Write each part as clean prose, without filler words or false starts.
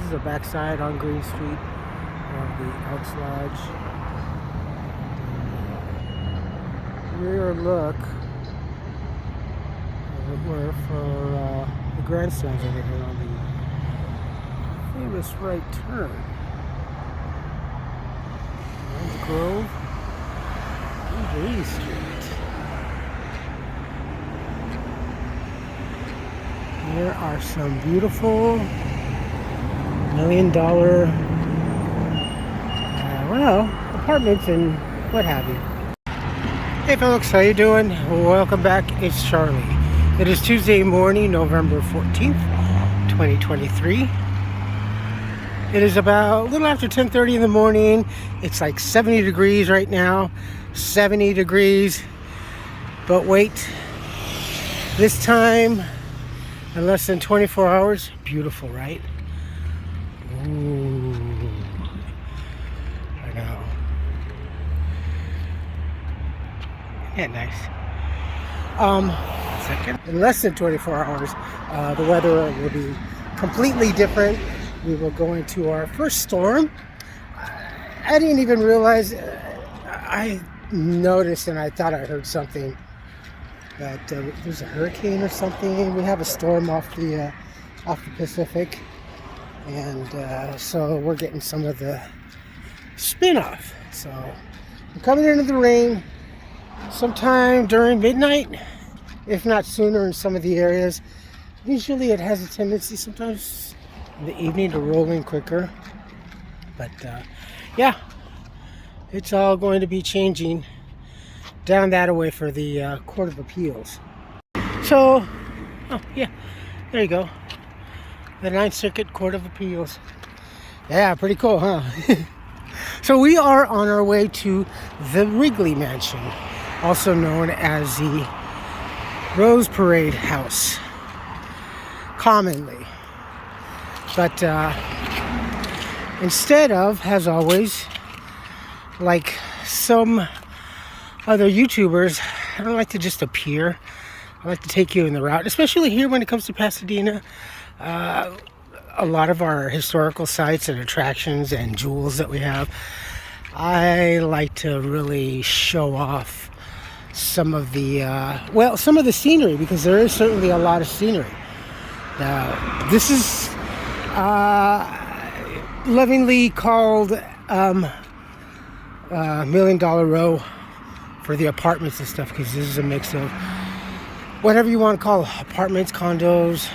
This is the backside on Green Street of the Elks Lodge. Rear look, as it were, for the grandstands over here on the famous right turn. Orange Grove and Green Street. There are some beautiful $1 million, apartments and what have you. Hey folks, how you doing? Welcome back. It's Charlie. It is Tuesday morning, November 14th, 2023. It is about a little after 10:30 in the morning. It's like 70 degrees right now. 70 degrees. But wait, this time, in less than 24 hours, beautiful, right? Ooh, I know. Yeah, nice. Second. In less than 24 hours, the weather will be completely different. We will go into our first storm. I didn't even realize. I noticed and I thought I heard something. That there's a hurricane or something. We have a storm off the Pacific, and so we're getting some of the spin off. So we're coming into the rain sometime during midnight, if not sooner in some of the areas. Usually it has a tendency sometimes in the evening to roll in quicker, but yeah, it's all going to be changing down that way for the Court of Appeals. So, oh yeah, there you go. The Ninth Circuit Court of Appeals. Yeah, pretty cool, huh? So we are on our way to the Wrigley Mansion, also known as the Rose Parade House, commonly. But instead of, as always, like some other YouTubers, I don't like to just appear. I like to take you in the route, especially here when it comes to Pasadena. A lot of our historical sites and attractions and jewels that we have, I like to really show off some of the some of the scenery, because there is certainly a lot of scenery. Now, this is lovingly called $1 Million Row for the apartments and stuff, because this is a mix of whatever you want to call apartments, condos,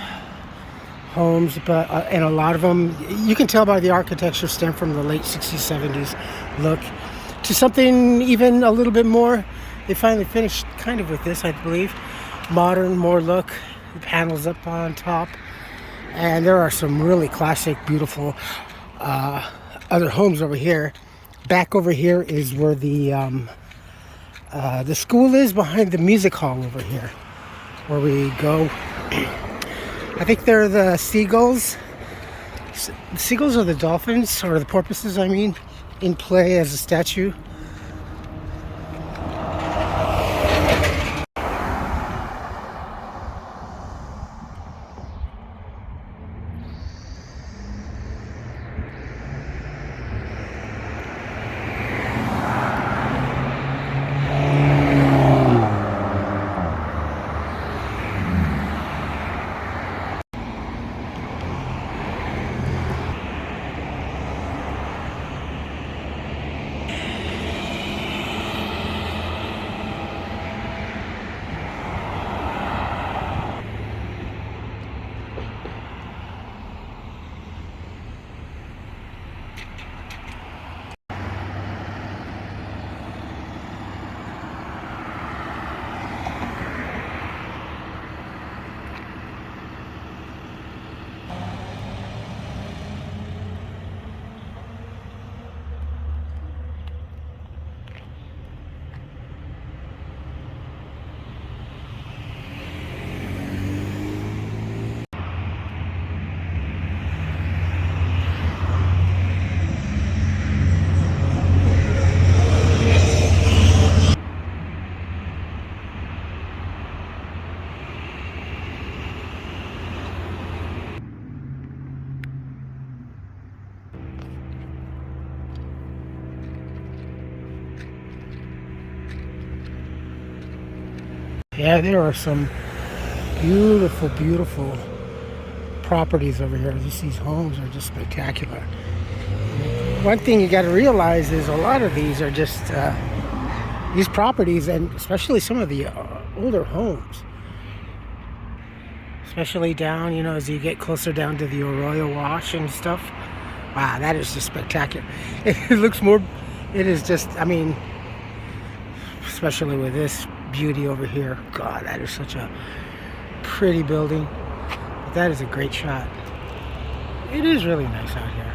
homes, but and a lot of them, you can tell by the architecture, stem from the late 60s, 70s look to something even a little bit more. They finally finished kind of with this, I believe, modern, more look, the panels up on top, and there are some really classic, beautiful other homes over here. Back over here is where the school is, behind the music hall over here, where we go. I think they're the seagulls. The seagulls or the dolphins, or the porpoises, I mean, in play as a statue. Yeah, there are some beautiful, beautiful properties over here. These homes are just spectacular. One thing you got to realize is a lot of these are just these properties, and especially some of the older homes, especially down, you know, as you get closer down to the Arroyo Wash and stuff. Wow, that is just spectacular. It looks more, it is just, I mean, especially with this beauty over here. God, that is such a pretty building. But that is a great shot. It is really nice out here.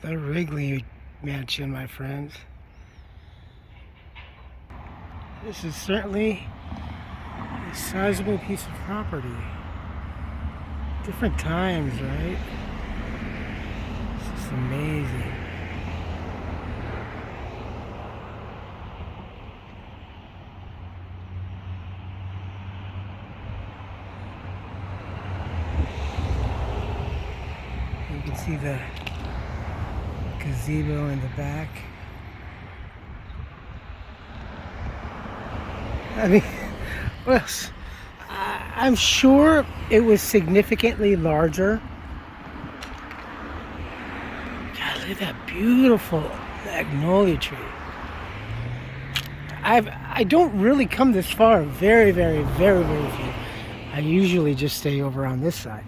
The Wrigley Mansion, my friends. This is certainly a sizable piece of property. Different times, right? This is amazing. You can see the gazebo in the back. I mean, well, I'm sure it was significantly larger. God, look at that beautiful magnolia tree. I don't really come this far. Very, very, very, very few. I usually just stay over on this side.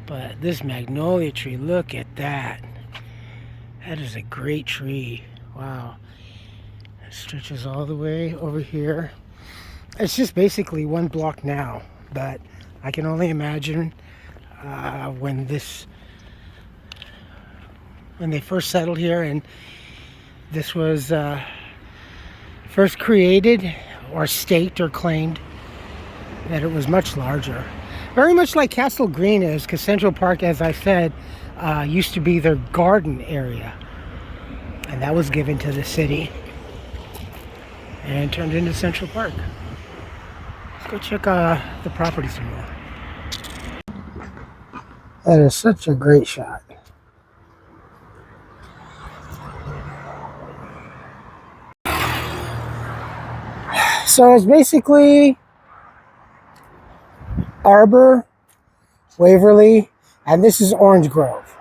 But this magnolia tree, look at that. That is a great tree. Wow. It stretches all the way over here. It's just basically one block now, but I can only imagine when they first settled here and this was first created or staked or claimed, that it was much larger. Very much like Castle Green is, because Central Park, as I said, used to be their garden area. And that was given to the city and turned into Central Park. Let's go check the property some more. That is such a great shot. So it's basically Arbor, Waverly, and this is Orange Grove.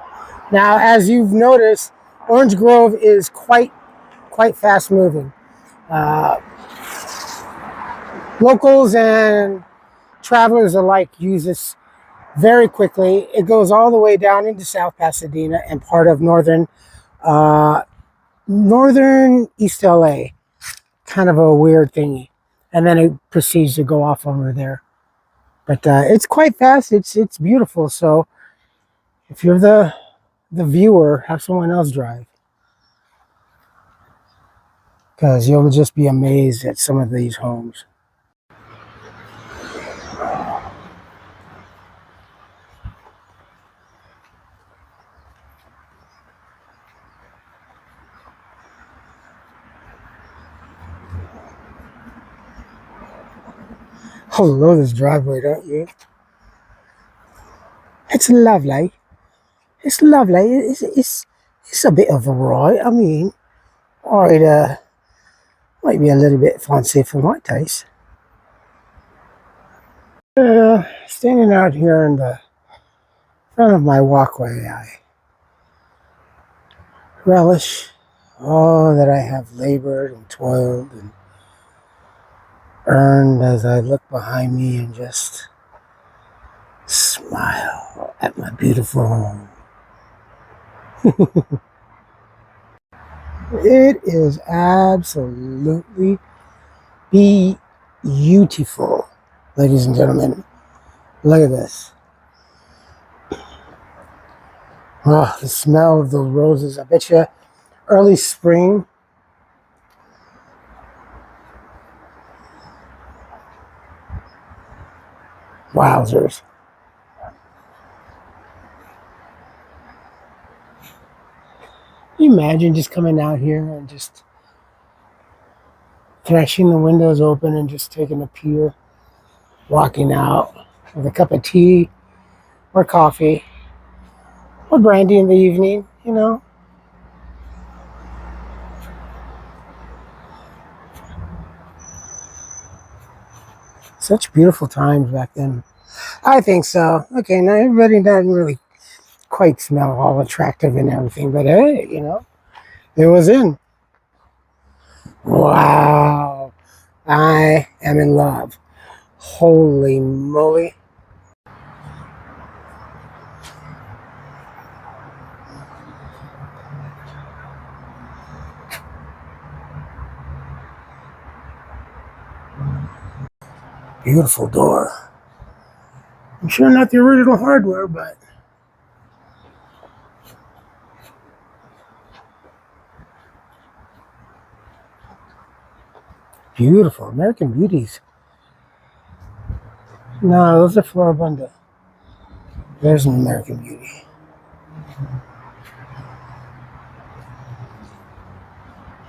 Now, as you've noticed, Orange Grove is quite fast moving. Locals and travelers alike use this very quickly. It goes all the way down into South Pasadena and part of northern East LA. Kind of a weird thingy. And then it proceeds to go off over there. But it's quite fast. It's beautiful. So if you're the viewer, have someone else drive. Because you'll just be amazed at some of these homes. I love this driveway, don't you? It's lovely. It's lovely. It's a bit of a ride. I mean, might be a little bit fancy for my taste. Standing out here in the front of my walkway, I relish all that I have labored and toiled and earned as I look behind me and just smile at my beautiful home. It is absolutely beautiful, ladies and gentlemen. Look at this. Oh, the smell of the roses. I bet you early spring. Wowzers. you imagine just coming out here and just thrashing the windows open and just taking a peer, walking out with a cup of tea or coffee or brandy in the evening, you know? Such beautiful times back then. I think so. Okay, now everybody doesn't really quite smell all attractive and everything, but hey, you know, it was in. Wow. I am in love. Holy moly. Beautiful door. I'm sure not the original hardware, but beautiful. American Beauties. No, those are Floribunda. There's an American Beauty.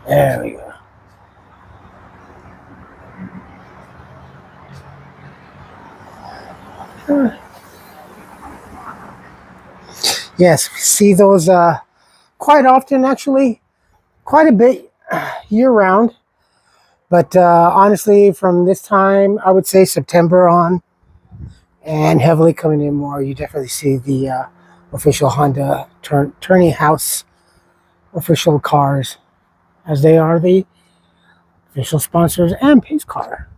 There we go. Yes, we see those quite often, actually, quite a bit year round. But honestly, from this time, I would say September on, and heavily coming in more, you definitely see the official Honda Tourney House official cars, as they are the official sponsors and pace car.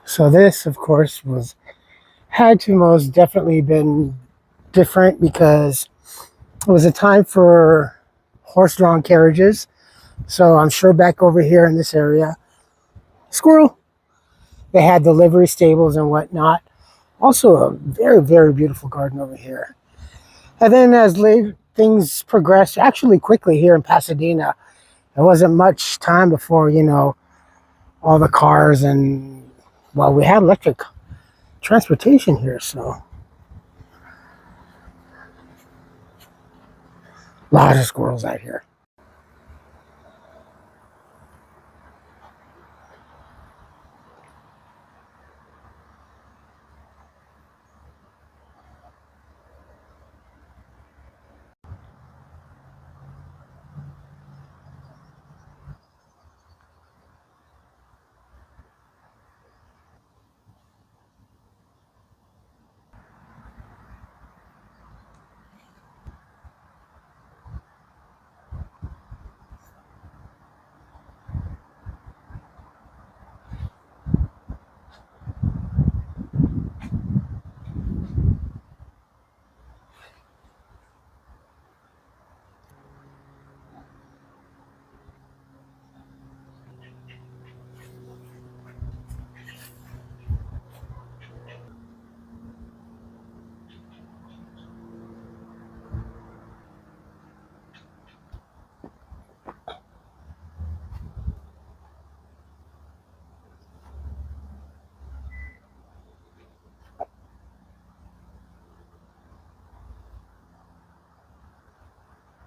So this, of course, had to most definitely been different because it was a time for horse-drawn carriages. So I'm sure back over here in this area, squirrel, they had the livery stables and whatnot. Also a very, very beautiful garden over here. And then as things progressed, actually quickly here in Pasadena, there wasn't much time before, you know, all the cars and, well, we had electric transportation here, so a lot of squirrels out here.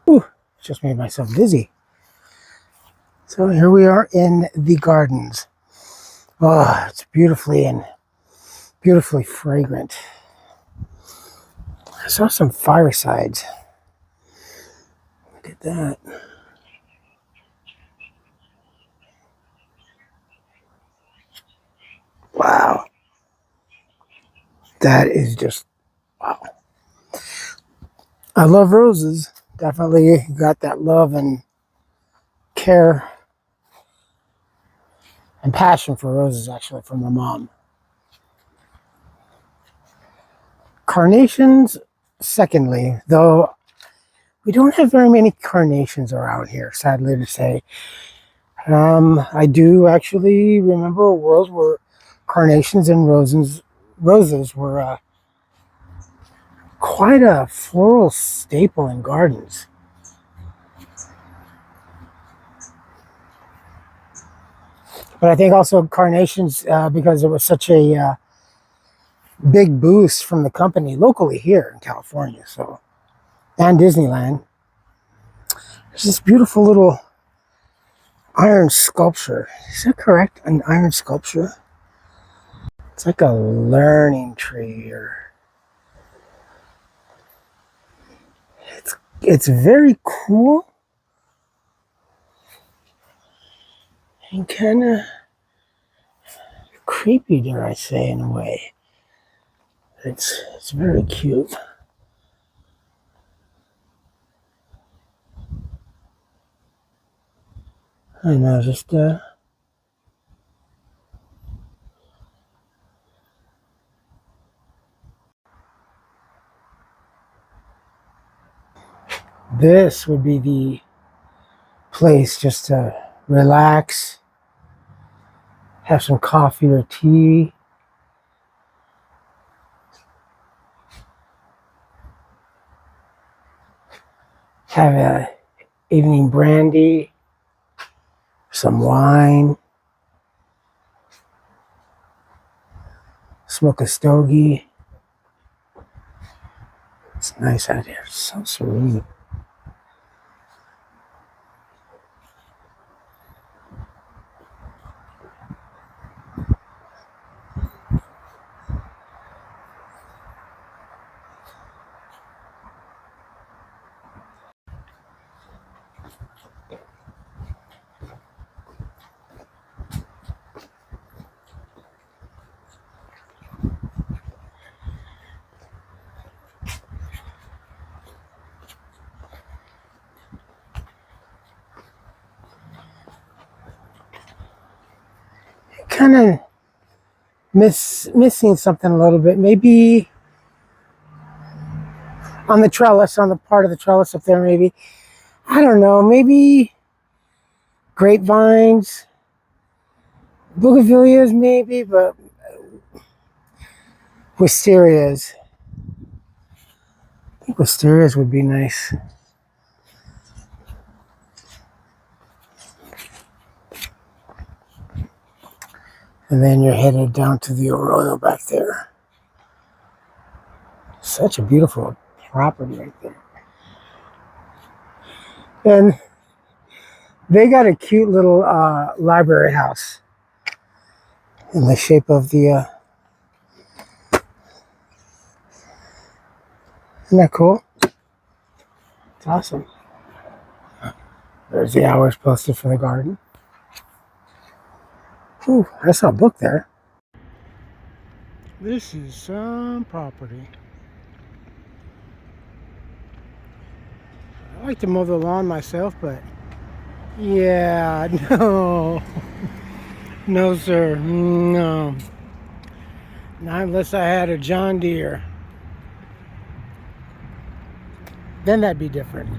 Ooh, just made myself dizzy. So here we are in the gardens. Oh, it's beautifully fragrant. I saw some firesides. Look at that. Wow. That is just, wow. I love roses. Definitely got that love and care and passion for roses, actually, from my mom. Carnations, secondly, though we don't have very many carnations around here, sadly to say. I do actually remember a world where carnations and roses were quite a floral staple in gardens. But I think also carnations, because it was such a big boost from the company locally here in California. So, and Disneyland. There's this beautiful little iron sculpture. Is that correct? An iron sculpture? It's like a learning tree, or it's very cool and kind of creepy, dare I say, in a way. It's very cute. I know, just this would be the place just to relax, have some coffee or tea, have a evening brandy, some wine, smoke a stogie. It's nice out here, so serene. Kind of missing something a little bit. Maybe on the trellis, on the part of the trellis up there, maybe. I don't know, maybe grapevines, bougainvilleas maybe, but wisterias. I think wisterias would be nice. And then you're headed down to the Arroyo back there. Such a beautiful property right there. And they got a cute little library house in the shape of the... Isn't that cool? It's awesome. There's the hours posted for the garden. Ooh, I saw a book there. This is some property. I like to mow the lawn myself, but yeah, no. No, sir. No. Not unless I had a John Deere. Then that'd be different.